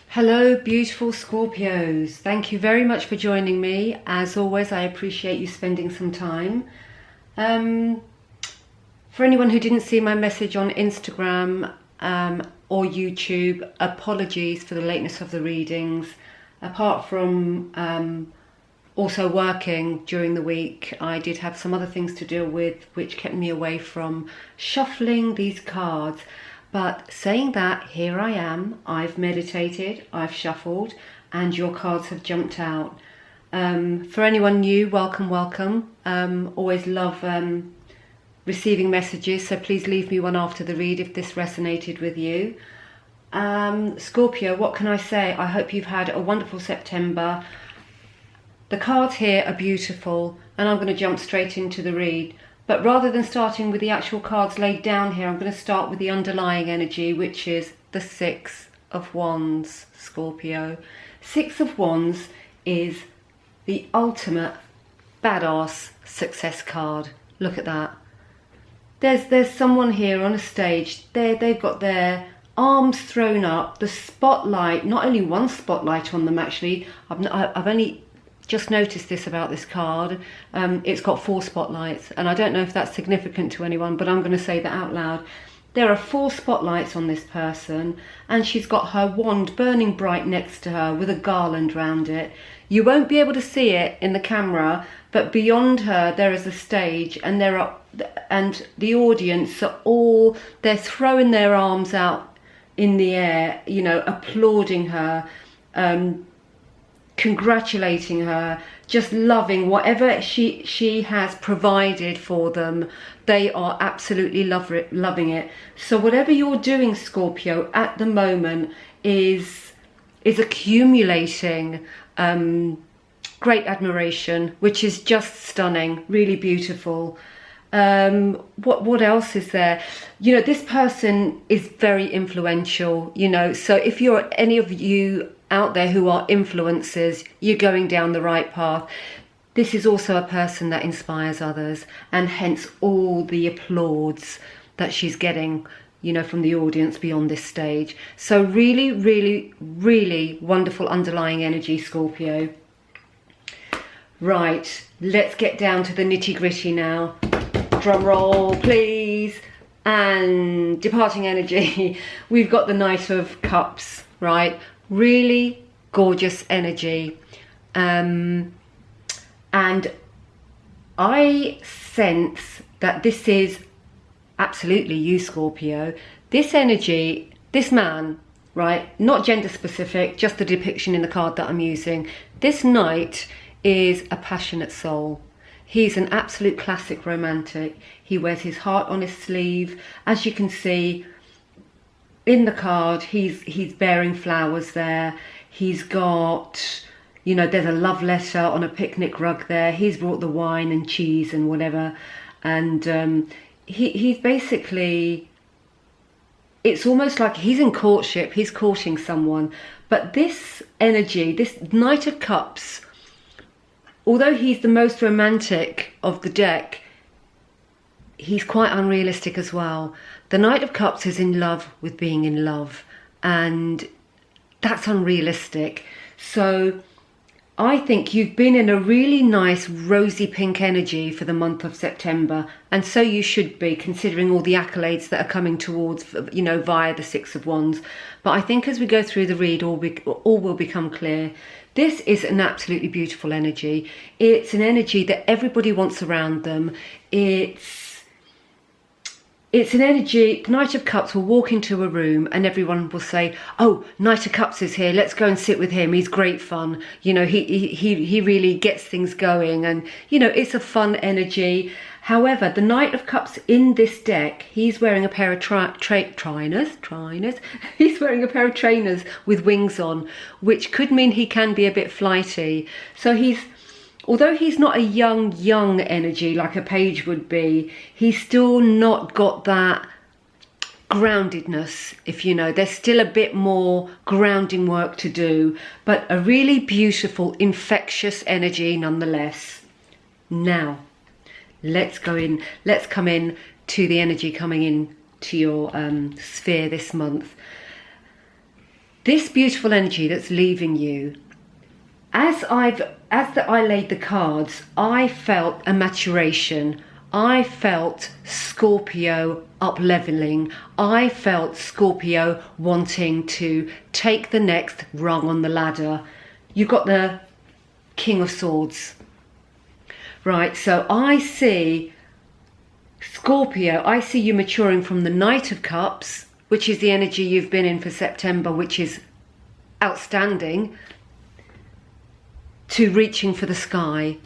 Hello, beautiful Scorpios. Thank you very much for joining me. As always, I appreciate you spending some time. For anyone who didn't see my message on Instagram or YouTube, apologies for the lateness of the readings. Apart from also working during the week, I did have some other things to deal with which kept me away from shuffling these cards. But saying that, here I am. I've meditated, I've shuffled, and your cards have jumped out. For anyone new, welcome, welcome. Always love receiving messages, so please leave me one after the read if this resonated with you. Scorpio, what can I say? I hope you've had a wonderful September. The cards here are beautiful, and I'm going to jump straight into the read. But rather than starting with the actual cards laid down here, I'm going to start with the underlying energy, which is the Six of Wands, Scorpio. Six of Wands is the ultimate badass success card. Look at that. There's someone here on a stage. They've got their arms thrown up, the spotlight, not only one spotlight on them actually. I've only just noticed this about this card. It's got 4 spotlights, and I don't know if that's significant to anyone, but I'm going to say that out loud. There are 4 spotlights on this person, and she's got her wand burning bright next to her with a garland round it. You won't be able to see it in the camera, but beyond her there is a stage, and the audience are all, they're throwing their arms out in the air, you know, applauding her, congratulating her, just loving whatever she has provided for them. They are absolutely loving it. So whatever you're doing, Scorpio, at the moment is accumulating great admiration, which is just stunning, really beautiful. What else is there? You know, this person is very influential, you know, so if you're any of you out there who are influencers, you're going down the right path. This is also a person that inspires others, and hence all the applause that she's getting, you know, from the audience beyond this stage. So really, really, really wonderful underlying energy, Scorpio. Right, let's get down to the nitty-gritty now. Drum roll, please. And departing energy, we've got the Knight of Cups, right? Really gorgeous energy. And I sense that this is absolutely you, Scorpio. This energy, this man, right? Not gender specific, just the depiction in the card that I'm using. This knight is a passionate soul. He's an absolute classic romantic. He wears his heart on his sleeve. As you can see in the card, he's bearing flowers there. He's got, you know, there's a love letter on a picnic rug there. He's brought the wine and cheese and whatever. And he's basically, it's almost like he's in courtship. He's courting someone. But this energy, this Knight of Cups, although he's the most romantic of the deck, he's quite unrealistic as well. The Knight of Cups is in love with being in love, and that's unrealistic. So I think you've been in a really nice rosy pink energy for the month of September, and so you should be, considering all the accolades that are coming towards, you know, via the Six of Wands. But I think as we go through the read, all will become clear. This is an absolutely beautiful energy. It's an energy that everybody wants around them. It's an energy, Knight of Cups will walk into a room and everyone will say, oh, Knight of Cups is here, let's go and sit with him, he's great fun. You know, he really gets things going, and, you know, it's a fun energy. However, the Knight of Cups in this deck, he's wearing a pair of trainers. He's wearing a pair of trainers with wings on, which could mean he can be a bit flighty. So although he's not a young energy like a page would be, he's still not got that groundedness, if you know. There's still a bit more grounding work to do, but a really beautiful, infectious energy nonetheless. Now, let's come in to the energy coming in to your sphere this month. this beautiful energy that's leaving you, as I laid the cards, I felt a maturation. I felt Scorpio up-leveling. I felt Scorpio wanting to take the next rung on the ladder. You've got the King of Swords. Right, so I see Scorpio, I see you maturing from the Knight of Cups, which is the energy you've been in for September, which is outstanding, to reaching for the sky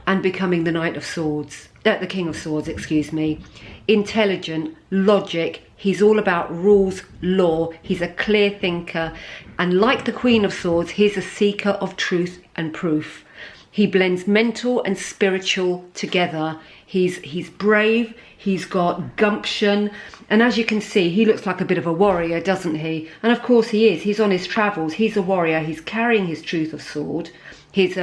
and becoming the Knight of Swords, the King of Swords, excuse me. Intelligent, logic, he's all about rules, law, he's a clear thinker, and like the Queen of Swords, he's a seeker of truth and proof. He blends mental and spiritual together. He's brave, he's got gumption, and as you can see, he looks like a bit of a warrior, doesn't he? And of course he is. He's on his travels, he's a warrior, he's carrying his truth of sword, his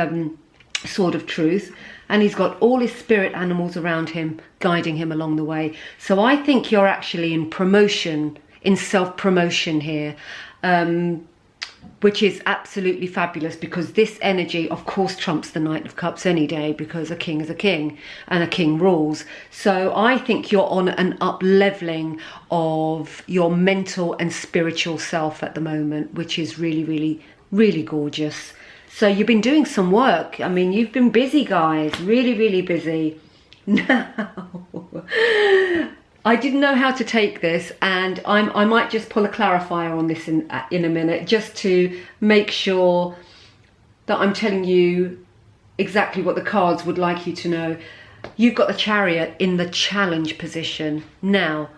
sword of truth, and he's got all his spirit animals around him, guiding him along the way. So I think you're actually in promotion, in self-promotion here, which is absolutely fabulous, because this energy, of course, trumps the Knight of Cups any day, because a king is a king and a king rules. So I think you're on an up-leveling of your mental and spiritual self at the moment, which is really, really, really gorgeous. So you've been doing some work. I mean, you've been busy, guys, really, really busy. Now, I didn't know how to take this, and I might just pull a clarifier on this in a minute, just to make sure that I'm telling you exactly what the cards would like you to know. You've got the Chariot in the challenge position. Now,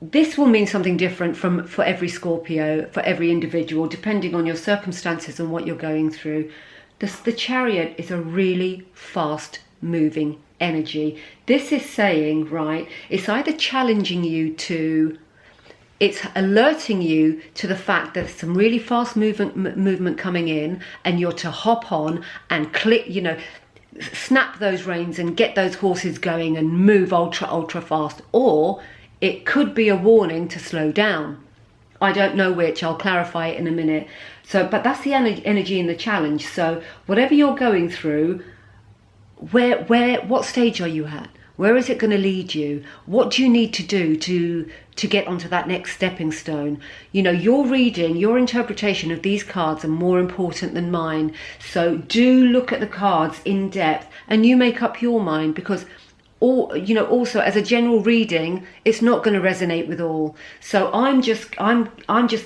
this will mean something different for every Scorpio, for every individual, depending on your circumstances and what you're going through. The Chariot is a really fast moving energy. This is saying, right, it's either challenging you to, it's alerting you to the fact that there's some really fast movement coming in, and you're to hop on and click, you know, snap those reins and get those horses going and move ultra fast. Or it could be a warning to slow down. I don't know which, I'll clarify it in a minute. So, but that's the energy in the challenge. So whatever you're going through, what stage are you at? Where is it going to lead you? What do you need to do to get onto that next stepping stone? You know, your reading, your interpretation of these cards are more important than mine. So do look at the cards in depth, and you make up your mind, because also as a general reading, it's not going to resonate with all. So I'm just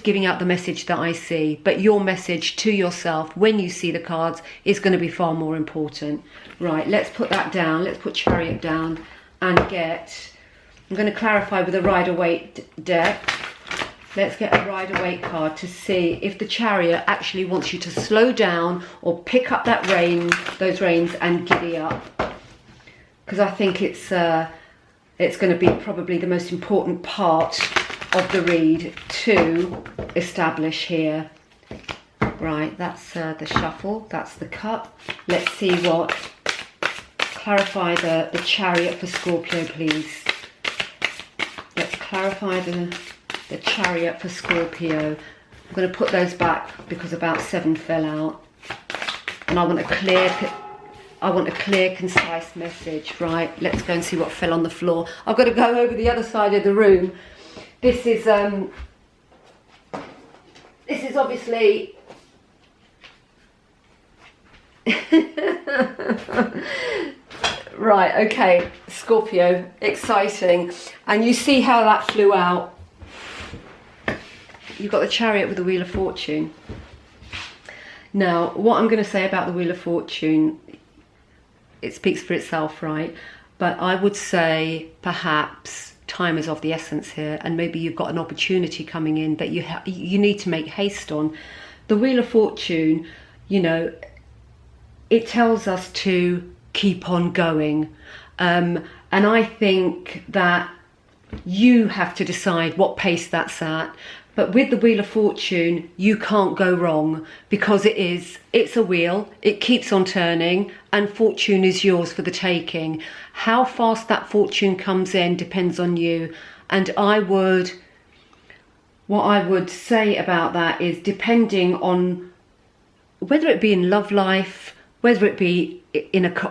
giving out the message that I see, but your message to yourself when you see the cards is going to be far more important. Right, let's put that down. Let's put Chariot down and I'm going to clarify with a Rider-Waite deck. Let's get a Rider-Waite card to see if the Chariot actually wants you to slow down or pick up those reins and giddy up. Because I think it's going to be probably the most important part of the read to establish here. Right, that's the shuffle, that's the cup. Let's see what, clarify the Chariot for Scorpio, please. Let's clarify the Chariot for Scorpio. I'm going to put those back because about 7 fell out. And I want a clear, concise message. Right, let's go and see what fell on the floor. I've got to go over the other side of the room. This is obviously right, okay, Scorpio, exciting. And you see how that flew out. You've got the Chariot with the Wheel of Fortune. Now, what I'm going to say about the Wheel of Fortune, it speaks for itself, right? But I would say perhaps time is of the essence here, and maybe you've got an opportunity coming in that you need to make haste on. The Wheel of Fortune, you know, it tells us to keep on going. And I think that you have to decide what pace that's at. But with the Wheel of Fortune, you can't go wrong, because it's a wheel, it keeps on turning, and fortune is yours for the taking. How fast that fortune comes in depends on you. And I would what I would say about that is, depending on whether it be in love life, whether it be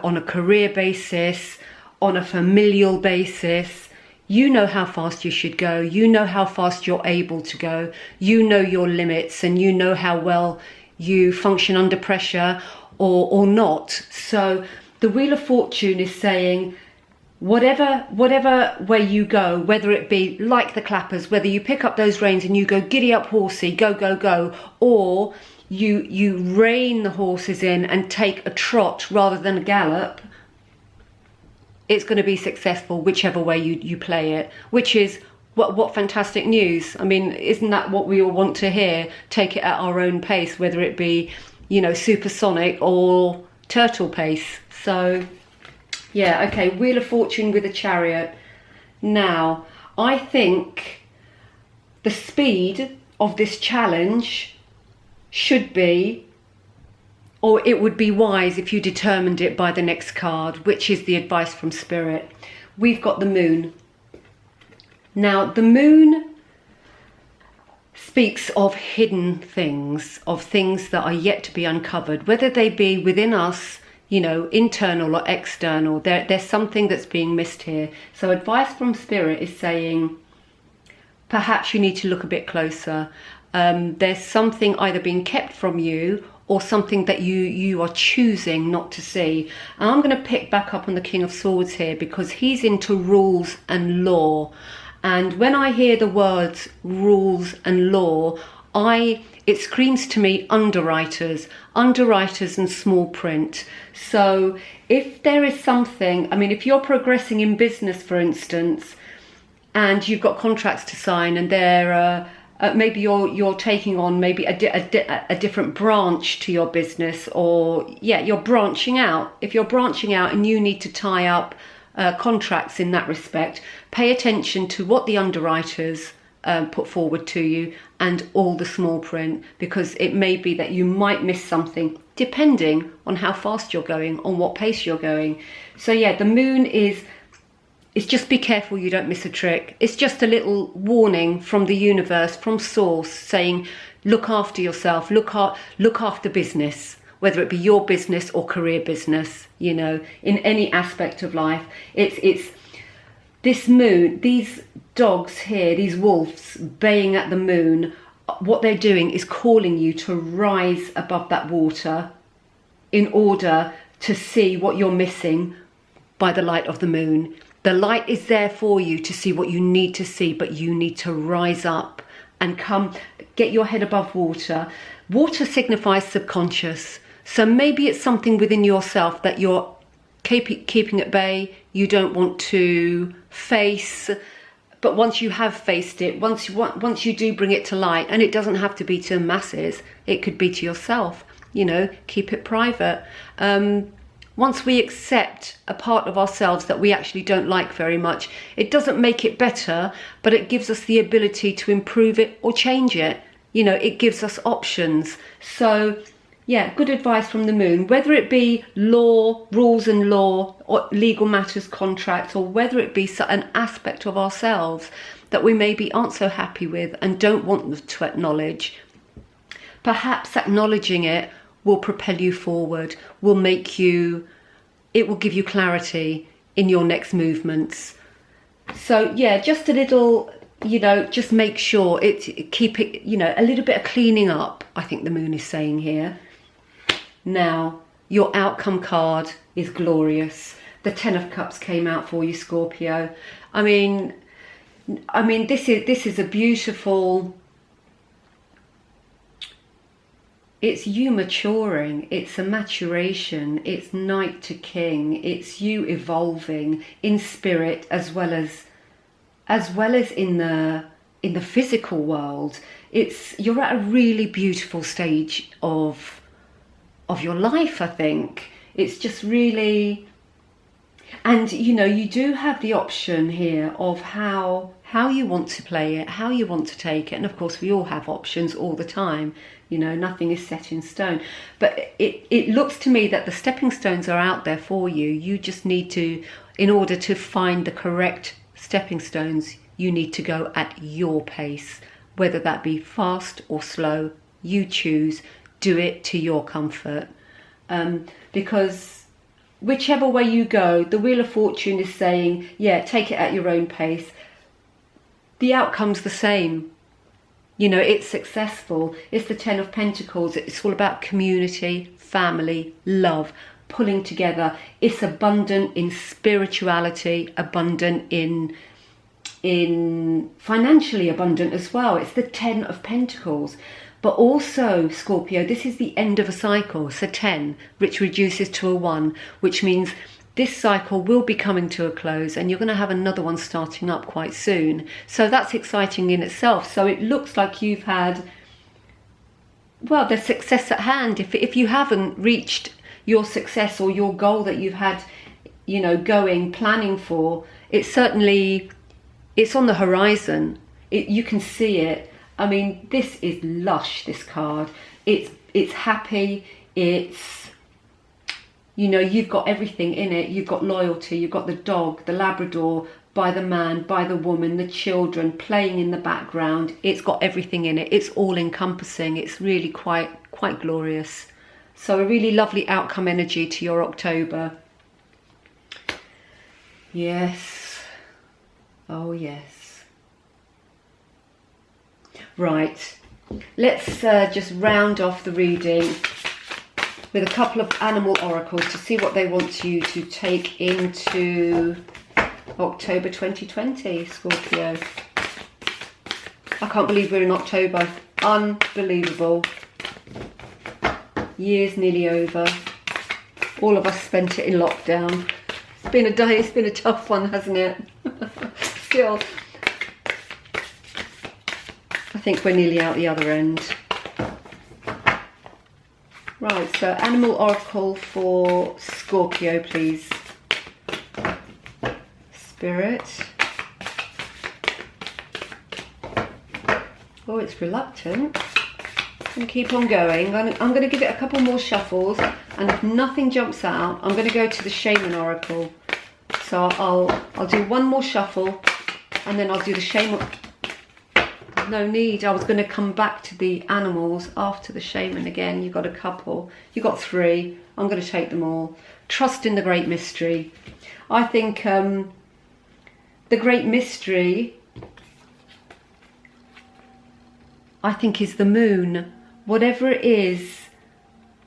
on a career basis, on a familial basis, you know how fast you should go, you know how fast you're able to go, you know your limits, and you know how well you function under pressure or not. So the Wheel of Fortune is saying, whatever way you go, whether it be like the clappers, whether you pick up those reins and you go giddy up horsey, go, go, go, or you rein the horses in and take a trot rather than a gallop, it's going to be successful whichever way you play it, which is what fantastic news. I mean, isn't that what we all want to hear? Take it at our own pace, whether it be, you know, supersonic or turtle pace. So yeah, okay, Wheel of Fortune with a Chariot. Now, I think the speed of this challenge should be, or it would be wise if you determined it by the next card, which is the advice from Spirit. We've got the Moon. Now, the Moon speaks of hidden things, of things that are yet to be uncovered, whether they be within us, you know, internal or external. There's something that's being missed here. So advice from Spirit is saying, perhaps you need to look a bit closer. There's something either being kept from you or something that you are choosing not to see. And I'm going to pick back up on the King of Swords here, because he's into rules and law. And when I hear the words rules and law, it screams to me underwriters and small print. So if there is something, I mean, if you're progressing in business, for instance, and you've got contracts to sign, and maybe you're taking on maybe a different branch to your business, or yeah, you're branching out. If you're branching out and you need to tie up contracts in that respect, pay attention to what the underwriters put forward to you and all the small print, because it may be that you might miss something depending on how fast you're going, on what pace you're going. So yeah, the Moon is just be careful you don't miss a trick. It's just a little warning from the universe, from source, saying look after yourself, look after business, whether it be your business or career business, you know, in any aspect of life. It's this Moon, these dogs here, these wolves baying at the Moon, what they're doing is calling you to rise above that water in order to see what you're missing by the light of the Moon. The light is there for you to see what you need to see, but you need to rise up and get your head above water. Water signifies subconscious. So maybe it's something within yourself that you're keeping at bay, you don't want to face. But once you have faced it, once you do bring it to light, and it doesn't have to be to masses, it could be to yourself, you know, keep it private. Once we accept a part of ourselves that we actually don't like very much, it doesn't make it better, but it gives us the ability to improve it or change it. You know, it gives us options. So yeah, good advice from the Moon, whether it be law, rules and law, or legal matters, contracts, or whether it be an aspect of ourselves that we maybe aren't so happy with and don't want to acknowledge. Perhaps acknowledging it will propel you forward, it will give you clarity in your next movements. So yeah, just a little, you know, just make sure keep it, you know, a little bit of cleaning up, I think the Moon is saying here. Now, your outcome card is glorious. The 10 of Cups came out for you, Scorpio. I mean, this is a beautiful. It's you maturing. It's a maturation. It's Knight to King. It's you evolving in spirit as well as in the physical world. You're at a really beautiful stage of your life, I think. It's just really, and you know, you do have the option here of how you want to play it, how you want to take it, and of course we all have options all the time, you know, nothing is set in stone. But it looks to me that the stepping stones are out there for you. You just need to, in order to find the correct stepping stones, you need to go at your pace, whether that be fast or slow. You choose. Do it to your comfort. Because whichever way you go, the Wheel of Fortune is saying, yeah, take it at your own pace. The outcome's the same. You know, it's successful. It's the Ten of Pentacles. It's all about community, family, love, pulling together. It's abundant in spirituality, abundant in financially abundant as well. It's the Ten of Pentacles. But also, Scorpio, this is the end of a cycle. It's a 10, which reduces to a 1, which means this cycle will be coming to a close and you're going to have another one starting up quite soon. So that's exciting in itself. So it looks like you've had, well, there's success at hand. If you haven't reached your success or your goal that you've had, you know, planning for, it's certainly, it's on the horizon. You can see it. I mean, this is lush, this card. It's happy, it's, you know, you've got everything in it. You've got loyalty, you've got the dog, the Labrador, by the man, by the woman, the children playing in the background. It's got everything in it. It's all encompassing. It's really quite glorious. So a really lovely outcome energy to your October. Yes. Oh, yes. Right, let's just round off the reading with a couple of animal oracles to see what they want you to take into October 2020, Scorpio. I can't believe we're in October. Unbelievable. Year's nearly over. All of us spent it in lockdown. It's been a day, it's been a tough one, hasn't it? Still. I think we're nearly out the other end. Right, so animal oracle for Scorpio, please. Spirit. Oh, it's reluctant. And keep on going. I'm going to give it a couple more shuffles, and if nothing jumps out, I'm going to go to the Shaman oracle. So I'll do one more shuffle, and then I'll do the Shaman. No need. I was going to come back to the animals after the Shaman again. You've got a couple. You've got 3. I'm going to take them all. Trust in the great mystery. I think the great mystery, I think, is the moon. Whatever it is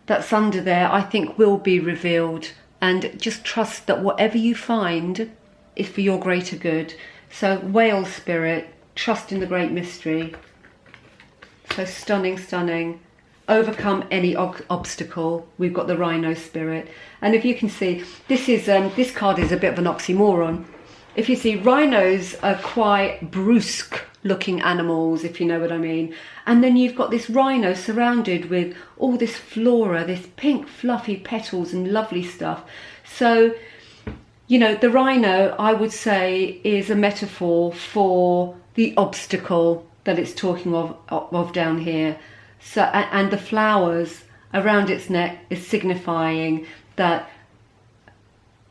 that's under there, I think will be revealed. And just trust that whatever you find is for your greater good. So whale spirit. Trust in the great mystery. So stunning, stunning. Overcome any obstacle. We've got the rhino spirit. And if you can see, this card is a bit of an oxymoron. If you see, rhinos are quite brusque looking animals, if you know what I mean. And then you've got this rhino surrounded with all this flora, this pink fluffy petals and lovely stuff. So, you know, the rhino, I would say, is a metaphor for the obstacle that it's talking of down here. So, and the flowers around its neck is signifying that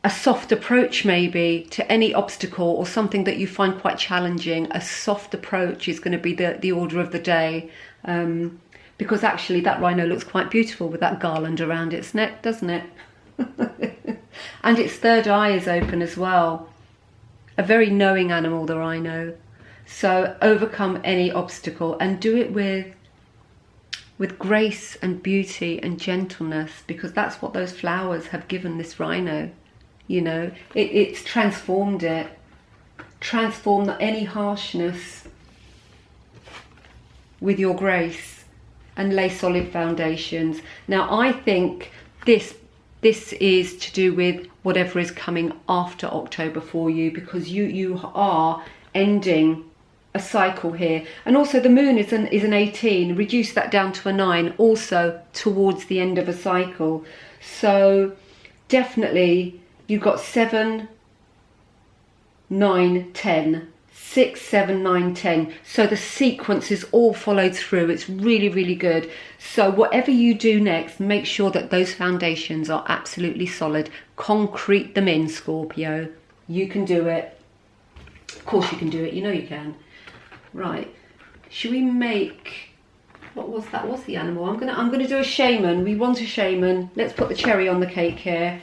a soft approach maybe to any obstacle or something that you find quite challenging. A soft approach is going to be the order of the day, because actually that rhino looks quite beautiful with that garland around its neck, doesn't it? And its third eye is open as well. A very knowing animal, the rhino. So overcome any obstacle and do it with grace and beauty and gentleness, because that's what those flowers have given this rhino. You know, it's transformed it. Transform any harshness with your grace and lay solid foundations. Now, I think this is to do with whatever is coming after October for you, because you are ending a cycle here. And also the moon is an 18. Reduce that down to a 9, also towards the end of a cycle. So definitely you've got 7, 9, 10, 6, 7, 9, 10. So the sequence is all followed through. It's really, really good. So whatever you do next, make sure that those foundations are absolutely solid. Concrete them in, Scorpio. You can do it. Of course you can do it. You know you can. Right. Should we make, what was that? What's the animal? I'm gonna do a shaman. We want a shaman. Let's put the cherry on the cake here.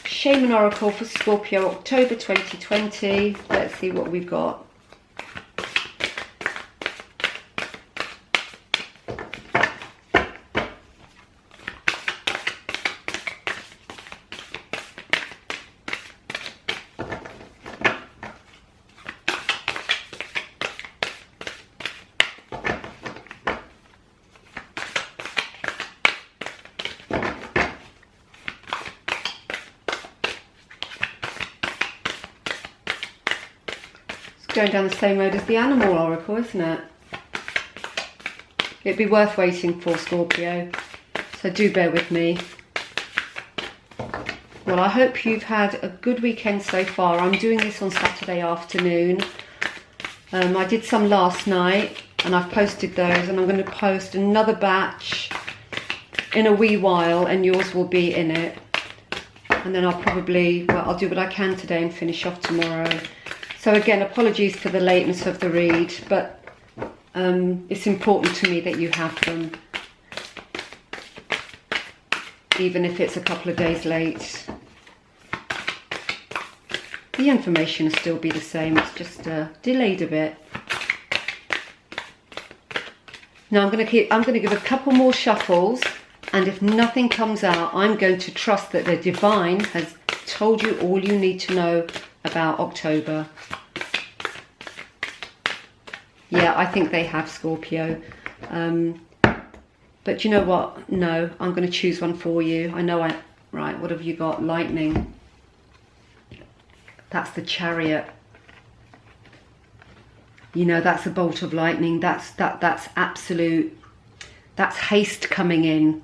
Shaman Oracle for Scorpio, October 2020. Let's see what we've got. Going down the same road as the Animal Oracle, isn't it? It'd be worth waiting for, Scorpio, so do bear with me. Well, I hope you've had a good weekend so far. I'm doing this on Saturday afternoon. I did some last night and I've posted those, and I'm going to post another batch in a wee while, and yours will be in it. And then I'll probably, well, I'll do what I can today and finish off tomorrow. So again, apologies for the lateness of the read, but it's important to me that you have them, even if it's a couple of days late. The information will still be the same, it's just delayed a bit. Now I'm going to give a couple more shuffles, and if nothing comes out, I'm going to trust that the divine has told you all you need to know about October. Yeah, I think they have, Scorpio. But you know what? No, I'm going to choose one for you. I know I... Right, what have you got? Lightning. That's the Chariot. You know, that's a bolt of lightning. That's absolute... That's haste coming in.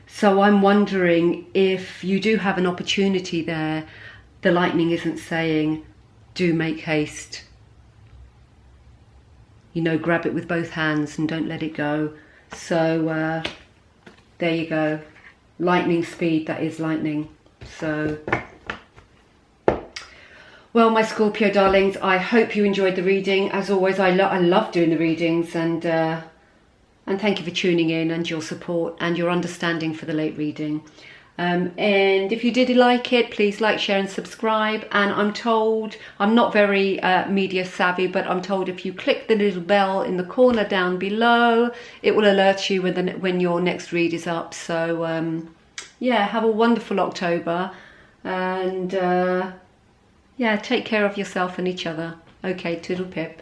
So I'm wondering if you do have an opportunity there, the lightning isn't saying, do make haste. You know, grab it with both hands and don't let it go. So there you go. Lightning speed, that is lightning. So, well, my Scorpio darlings, I hope you enjoyed the reading. As always, I love doing the readings, and thank you for tuning in and your support and your understanding for the late reading. And if you did like it, please like, share and subscribe. And I'm told, I'm not very media savvy, but I'm told if you click the little bell in the corner down below, it will alert you when your next read is up. So yeah, have a wonderful October, and yeah, take care of yourself and each other. Okay, toodle pip.